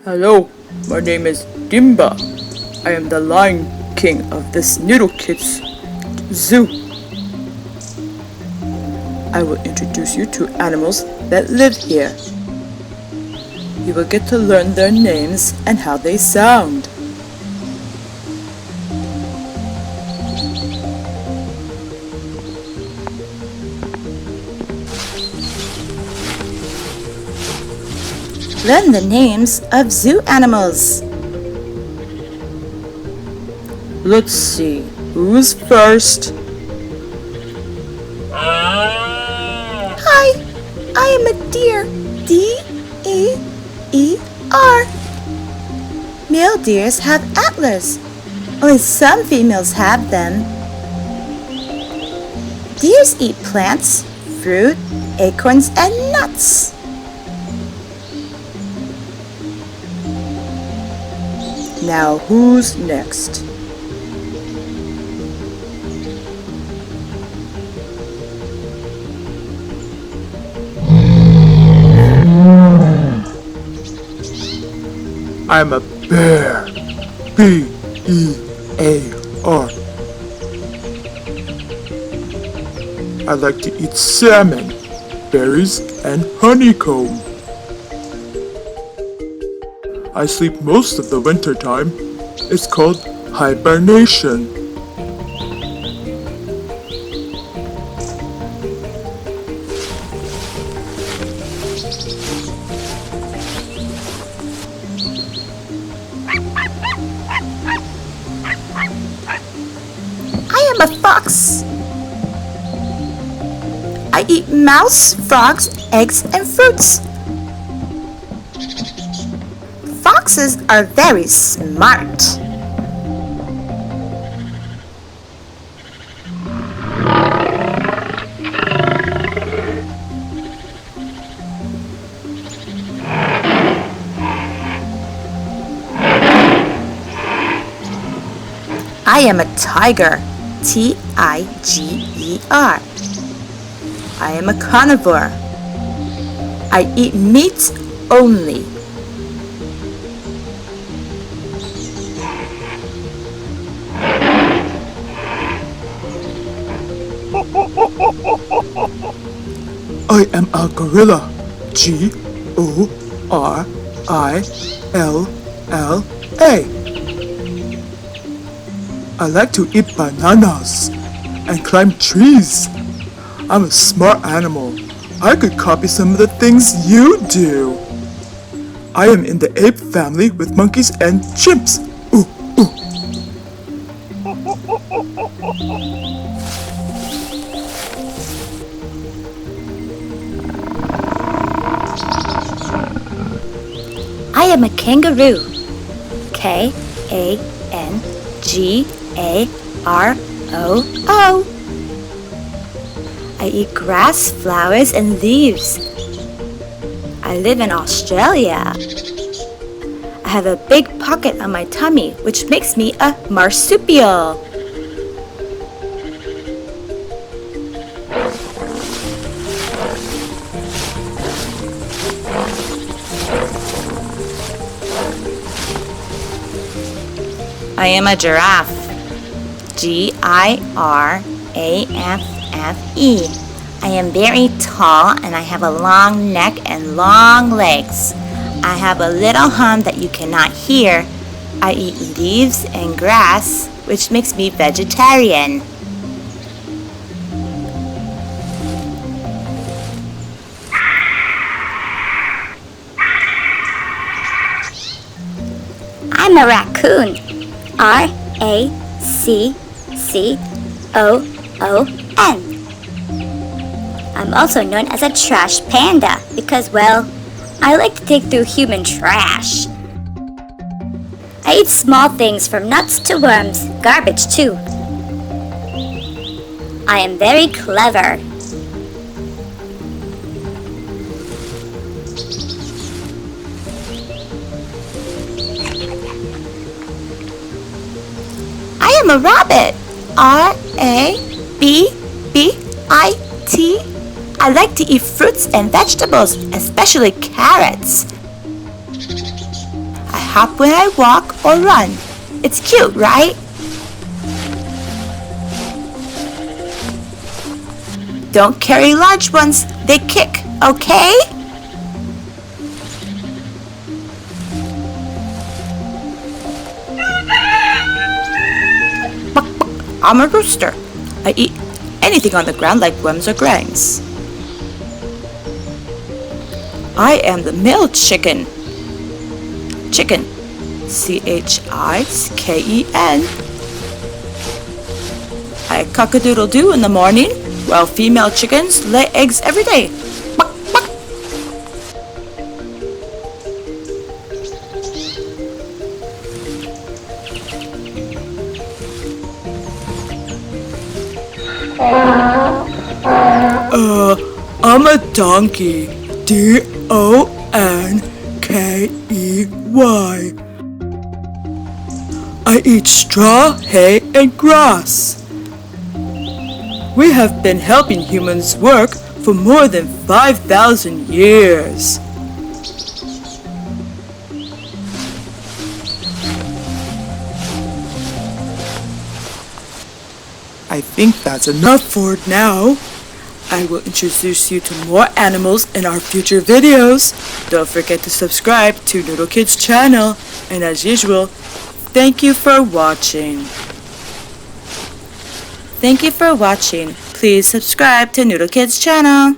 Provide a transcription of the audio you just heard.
Hello, my name is Dimba. I am the Lion King of this Noodle Kidz zoo. I will introduce you to animals that live here. You will get to learn their names and how they sound. Learn the names of zoo animals. Let's see, who's first? Hi, I am a deer. D-E-E-R. Male deers have antlers. Only some females have them. Deers eat plants, fruit, acorns, and nuts. Now who's next? I'm a bear. B-E-A-R. I like to eat salmon, berries, and honeycomb. I sleep most of the winter time. It's called hibernation. I am a fox. I eat mouse, frogs, eggs, and fruits. Foxes are very smart. I am a tiger. T-I-G-E-R. I am a carnivore. I eat meat only. I am a gorilla. G-O-R-I-L-L-A. I like to eat bananas and climb trees. I'm a smart animal. I could copy some of the things you do. I am in the ape family with monkeys and chimps. Ooh, ooh. I am a kangaroo. K-A-N-G-A-R-O-O. I eat grass, flowers, and leaves. I live in Australia. I have a big pocket on my tummy, which makes me a marsupial. I am a giraffe. G-I-R-A-F-F-E. I am very tall and I have a long neck and long legs. I have a little hum that you cannot hear. I eat leaves and grass, which makes me vegetarian. I'm a raccoon. R-A-C-C-O-O-N. I'm also known as a trash panda because, well, I like to dig through human trash. I eat small things from nuts to worms, garbage too. I am very clever. I am a rabbit. R-A-B-B-I-T. I like to eat fruits and vegetables, especially carrots. hop when I walk or run. It's cute, right? Don't carry large ones, they kick, okay? I'm a rooster. I eat anything on the ground like worms or grains. I am the male chicken. Chicken. C-H-I-K-E-N. I cock-a-doodle-doo in the morning, while female chickens lay eggs every day. Buck, buck. I'm a donkey. D-O-N-K-E-Y. I eat straw, hay, and grass. We have been helping humans work for more than 5,000 years. I think that's enough for now. I will introduce you to more animals in our future videos. Don't forget to subscribe to Noodle Kidz channel. And as usual, thank you for watching. Thank you for watching. Please subscribe to Noodle Kidz channel.